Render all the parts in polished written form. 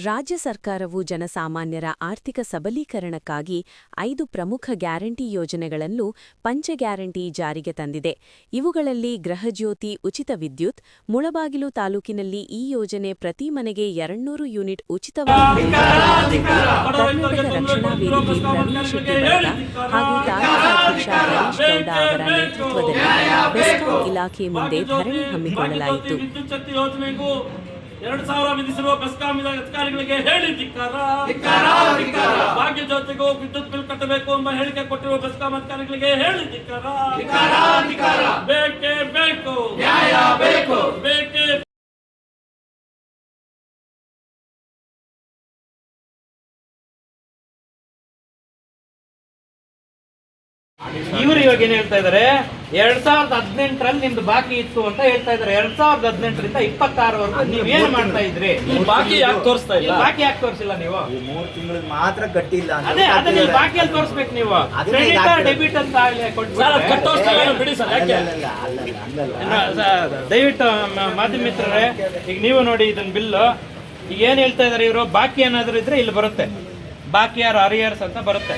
ರಾಜ್ಯ ಸರ್ಕಾರವು ಜನಸಾಮಾನ್ಯರ ಆರ್ಥಿಕ ಸಬಲೀಕರಣಕ್ಕಾಗಿ 5 ಪ್ರಮುಖ ಗ್ಯಾರಂಟಿ ಯೋಜನೆಗಳನ್ನು ಪಂಚ ಗ್ಯಾರಂಟಿ ಜಾರಿಗೆ ತಂದಿದೆ. ಇವುಗಳಲ್ಲಿ ಗೃಹಜ್ಯೋತಿ ಉಚಿತ ವಿದ್ಯುತ್, ಮುಳಬಾಗಿಲು ತಾಲೂಕಿನಲ್ಲಿ ಈ ಯೋಜನೆ ಪ್ರತಿ ಮನೆಗೆ 200 ಯೂನಿಟ್ ಉಚಿತವಾಗಿ ಕರ್ನಾಟಕ ರಕ್ಷಣಾ ವೇದಿಕೆ ಪ್ರವೀಣ್ ಶೆಟ್ಟಿವರ್ಗ ಹಾಗೂ ತಾಲೂಕಾಧ್ಯಕ್ಷ ಹರೀಶ್ ಗೌಡ ಅವರ ನೇತೃತ್ವದಲ್ಲಿ ಬೆಸ್ಕಾಂ ಇಲಾಖೆ ಮುಂದೆ ಧರಣಿ ಹಮ್ಮಿಕೊಳ್ಳಲಾಯಿತು. 2000 ವಿಧಿಸಿರುವ ಬೆಸ್ಕಾಂ ಅಧಿಕಾರಿಗಳಿಗೆ ಹೇಳಿ ಧಿಕ್ಕಾರ. ಭಾಗ್ಯ ಜೊತೆಗೂ ವಿದ್ಯುತ್ ಬಿಲ್ ಕಟ್ಟಬೇಕು ಎಂಬ ಹೇಳಿಕೆ ಕೊಟ್ಟಿರುವ ಬೆಸ್ಕಾಂ ಅಧಿಕಾರಿಗಳಿಗೆ ಹೇಳಿ ಧಿಕ್ಕಾರ. ಬೇಕೇ ಬೇಕು, ನ್ಯಾಯ ಬೇಕು, ಬೇಕೇ ಇವರು ಇವಾಗ ಏನ್ ಹೇಳ್ತಾ ಇದಾರೆ, 2018ರಲ್ಲಿ ನಿಮ್ದು ಬಾಕಿ ಇತ್ತು ಅಂತ ಹೇಳ್ತಾ ಇದಾರೆ. 2018ರಿಂದ 26ವರೆಗೂ ನೀವ್ ಏನ್ ಮಾಡ್ತಾ ಇದ್ರಿ? ಬಾಕಿ ಯಾಕೆ ತೋರಿಸ್ತಾ ಇಲ್ಲ? ಬಾಕಿ ಯಾಕೆ ತೋರಿಸಿಲ್ಲ ನೀವು? 3 ತಿಂಗಳು ಮಾತ್ರ ಕಟ್ಟಿಲ್ಲ. ಅದೇ ಬಾಕಿಯಲ್ಲಿ ತೋರಿಸ್ಬೇಕು ನೀವು. ಕ್ರೆಡಿಟ್ ಡೆಬಿಟ್ ಅಂತ ಬಿಡಿ ಸರ್, ಯಾಕೆ ದಯವಿಟ್ಟು ಮಾಧ್ಯಮ ಮಿತ್ರರೇ, ಈಗ ನೀವು ನೋಡಿ ಇದನ್ನ ಬಿಲ್. ಈಗ ಏನ್ ಹೇಳ್ತಾ ಇದಾರೆ ಇವರು, ಬಾಕಿ ಏನಾದ್ರು ಇದ್ರೆ ಇಲ್ಲಿ ಬರುತ್ತೆ, ಬಾಕಿ ಯಾರು ಅರಿಯರ್ಸ್ ಅಂತ ಬರುತ್ತೆ.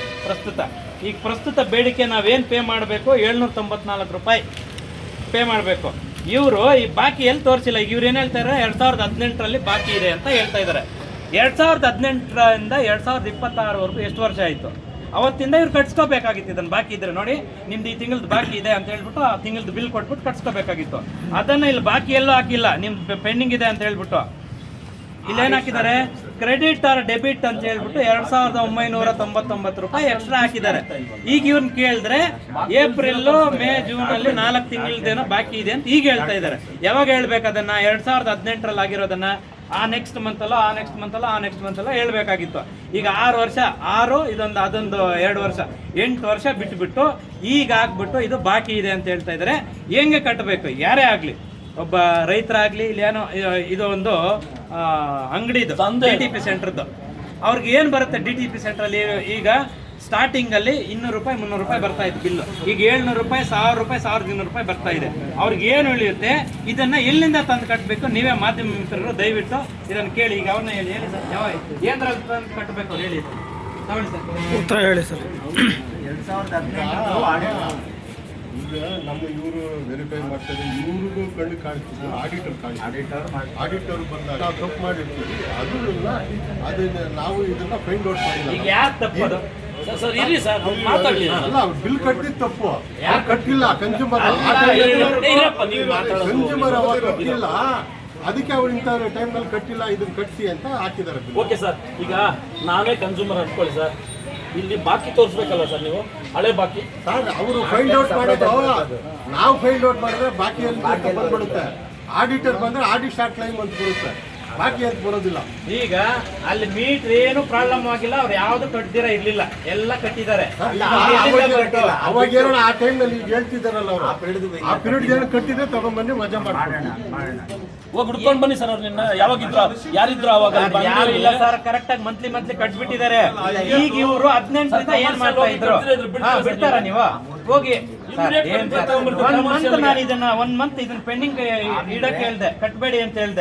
ಪ್ರಸ್ತುತ ಬೇಡಿಕೆ ನಾವೇನು ಪೇ ಮಾಡಬೇಕು, 794 ರೂಪಾಯಿ ಪೇ ಮಾಡಬೇಕು. ಇವರು ಈ ಬಾಕಿ ಎಲ್ಲಿ ತೋರಿಸಿಲ್ಲ. ಈಗ ಇವ್ರು ಏನು ಹೇಳ್ತಾರೆ, 2018ರಲ್ಲಿ ಬಾಕಿ ಇದೆ ಅಂತ ಹೇಳ್ತಾ ಇದ್ದಾರೆ. 2018ರಿಂದ 2026ವರೆಗೂ ಎಷ್ಟು ವರ್ಷ ಆಯಿತು? ಅವತ್ತಿಂದ ಇವ್ರು ಕಟ್ಸ್ಕೋಬೇಕಾಗಿತ್ತು. ಇದನ್ನು ಬಾಕಿ ಇದ್ರೆ ನೋಡಿ, ನಿಮ್ದು ಈ ತಿಂಗಳದ್ದು ಬಾಕಿ ಇದೆ ಅಂತ ಹೇಳ್ಬಿಟ್ಟು ಆ ತಿಂಗಳದ್ದು ಬಿಲ್ ಕೊಟ್ಬಿಟ್ಟು ಕಟ್ಸ್ಕೋಬೇಕಾಗಿತ್ತು. ಅದನ್ನು ಇಲ್ಲಿ ಬಾಕಿ ಎಲ್ಲೂ ಹಾಕಿಲ್ಲ, ನಿಮ್ದು ಪೆಂಡಿಂಗ್ ಇದೆ ಅಂತ ಹೇಳ್ಬಿಟ್ಟು. ಇಲ್ಲೇನು ಹಾಕಿದ್ದಾರೆ, ಕ್ರೆಡಿಟ್ ಆರ್ ಡೆಬಿಟ್ ಅಂತ ಹೇಳ್ಬಿಟ್ಟು 2999 ರೂಪಾಯಿ ಎಕ್ಸ್ಟ್ರಾ ಹಾಕಿದ್ದಾರೆ. ಈಗ ಇವ್ರನ್ನ ಕೇಳಿದ್ರೆ ಏಪ್ರಿಲ್ ಮೇ ಜೂನ್ ಅಲ್ಲಿ 4 ತಿಂಗಳದೇನೋ ಬಾಕಿ ಇದೆ ಅಂತ ಈಗ ಹೇಳ್ತಾ ಇದ್ದಾರೆ. ಯಾವಾಗ ಹೇಳ್ಬೇಕು ಅದನ್ನ? 2018ರಲ್ಲಿ ಆಗಿರೋದನ್ನ ಆ ನೆಕ್ಸ್ಟ್ ಮಂತ್ ಅಲ್ಲ ಹೇಳ್ಬೇಕಾಗಿತ್ತು. ಈಗ 6 ವರ್ಷ, 6 ಇದೊಂದು ಅದೊಂದು 2 ವರ್ಷ, 8 ವರ್ಷ ಬಿಟ್ಬಿಟ್ಟು ಈಗ ಆಗ್ಬಿಟ್ಟು ಇದು ಬಾಕಿ ಇದೆ ಅಂತ ಹೇಳ್ತಾ ಇದ್ದಾರೆ. ಹೆಂಗೆ ಕಟ್ಟಬೇಕು? ಯಾರೇ ಆಗ್ಲಿ, ಒಬ್ಬ ರೈತರಾಗ್ಲಿ, ಇಲ್ಲಿ ಏನೋ ಇದು ಒಂದು ಅಂಗಡಿದು DTP ಸೆಂಟರ್ದು, ಅವ್ರಿಗೆ ಏನು ಬರುತ್ತೆ DTP ಸೆಂಟ್ರಲ್ಲಿ? ಈಗ ಸ್ಟಾರ್ಟಿಂಗ್ ಅಲ್ಲಿ 200 ರೂಪಾಯಿ 300 ರೂಪಾಯಿ ಬರ್ತಾ ಇತ್ತು ಬಿಲ್ಲು. ಈಗ 700 ರೂಪಾಯಿ 1000 ರೂಪಾಯಿ 1200 ರೂಪಾಯಿ ಬರ್ತಾ ಇದೆ. ಅವ್ರಿಗೆ ಏನು ಉಳಿಯುತ್ತೆ? ಇದನ್ನ ಎಲ್ಲಿಂದ ತಂದು ಕಟ್ಟಬೇಕು? ನೀವೇ ಮಾಧ್ಯಮ ಮಿತ್ರರು ದಯವಿಟ್ಟು ಇದನ್ನು ಕೇಳಿ. ಈಗ ಅವ್ರನ್ನ ಹೇಳಿ ಸರ್, ಯಾವ ಏನ್ರಲ್ಲಿ ತಂದು ಕಟ್ಟಬೇಕು ಅವ್ರು ಹೇಳಿ ತಗೊಳ್ಳಿ ಸರ್, ಉತ್ತರ ಹೇಳಿ ಸರ್. 2018 ಈಗ ನಮ್ಮ ಇವರು ವೆರಿಫೈ ಮಾಡ್ತಾರೆ, ಇವ್ರಿಗೂ ಕಣ್ಣು ಕಾಣಿಸ್ತೀವಿ, ಆಡಿಟರ್ ಬಂದಾಗ ನಾವು ತಪ್ಪು ಮಾಡಿರ್ತೀವಿ. ಅದನ್ನ ನಾವು ಇದನ್ನ ಫೈಂಡ್ ಔಟ್ ಮಾಡಿಲ್ಲ. ಈಗ ಯಾಕೆ ತಪ್ಪದು? ಸರ್ ಇರಿ ಸರ್, ಮಾತಾಡಲಿ. ಅಲ್ಲ, ಬಿಲ್ ಕಟ್ಟಿದ್ ತಪ್ಪು, ಯಾರು ಕಟ್ಟಿಲ್ಲ. ಕನ್ಸ್ಯೂಮರ್ ಅವಾಗ ಕಟ್ಟಿಲ್ಲ, ಅದಕ್ಕೆ ಅವ್ರು ಇಂಥ ಟೈಮ್ನಲ್ಲಿ ಕಟ್ಟಿಲ್ಲ, ಇದನ್ನ ಕಟ್ಸಿ ಅಂತ ಹಾಕಿದ್ದಾರೆ. ಓಕೆ ಸರ್, ಈಗ ನಾವೇ ಕನ್ಸ್ಯೂಮರ್ ಅನ್ಕೊಳ್ಳಿ ಸರ್, ಇಲ್ಲಿ ಬಾಕಿ ತೋರಿಸ್ಬೇಕಲ್ಲ ಸರ್ ನೀವು, ಹಳೆ ಬಾಕಿ. ಅವರು ಫೈಂಡ್ ಔಟ್ ಮಾಡೋದು, ನಾವು ಫೈಂಡ್ ಔಟ್ ಮಾಡಿದ್ರೆ ಬಾಕಿಯಲ್ಲಿ ಬಂದ್ಬಿಡುತ್ತೆ. ಆಡಿಟರ್ ಬಂದ್ರೆ ಆಡಿಟ್ ಸ್ಟಾರ್ಟ್ ಕ್ಲೈಮ್ ಅಂತ ಬರುತ್ತೆ, ಬಾಕಿ ಅಂತ ಬರೋದಿಲ್ಲ. ಈಗ ಅಲ್ಲಿ ಮೀಟರ್ ಏನು ಪ್ರಾಬ್ಲಮ್ ಆಗಿಲ್ಲ, ಅವ್ರು ಯಾವ್ದು ಕಟ್ದಿರ ಇರ್ಲಿಲ್ಲ, ಎಲ್ಲ ಕಟ್ಟಿದ್ದಾರೆ. ಅವಾಗ ಏನೋ ಆ ಟೈಮ್ ನಲ್ಲಿ ಹೇಳ್ತಿದ್ದಾರಲ್ಲ ಅವರು, ಆ ಪೀರಿಯಡ್ ಏನು ಕಟ್ಟಿದ್ರೆ ತಗೊಂಡ್ಬನ್ನಿ ಮಜಾ ಮಾಡೋಣ, ಹೋಗಿ ಹುಡ್ಕೊಂಡು ಬನ್ನಿ ಸರ್. ಅವ್ರು ನಿನ್ನ ಯಾವಾಗಿದ್ರು ಯಾರಿದ್ರು ಅವಾಗ? ಇಲ್ಲ ಸರ್, ಕರೆಕ್ಟ್ ಆಗಿ ಮಂತ್ಲಿ ಕಟ್ಬಿಟ್ಟಿದ್ದಾರೆ. ಈಗ ಇವರು 18ರಿಂದ ಏನ್ ಮಾಡ್ತಾ ಇದ್ರು? ಬಿಡ್ತಾರ ನೀವು ಹೋಗಿ? ನಾನು ಇದನ್ನ 1 ಮಂತ್ ಇದನ್ನ ಪೆಂಡಿಂಗ್ ಇಡಕ್ಕೆ ಹೇಳ್ದೆ, ಕಟ್ಬೇಡಿ ಅಂತ ಹೇಳ್ದೆ.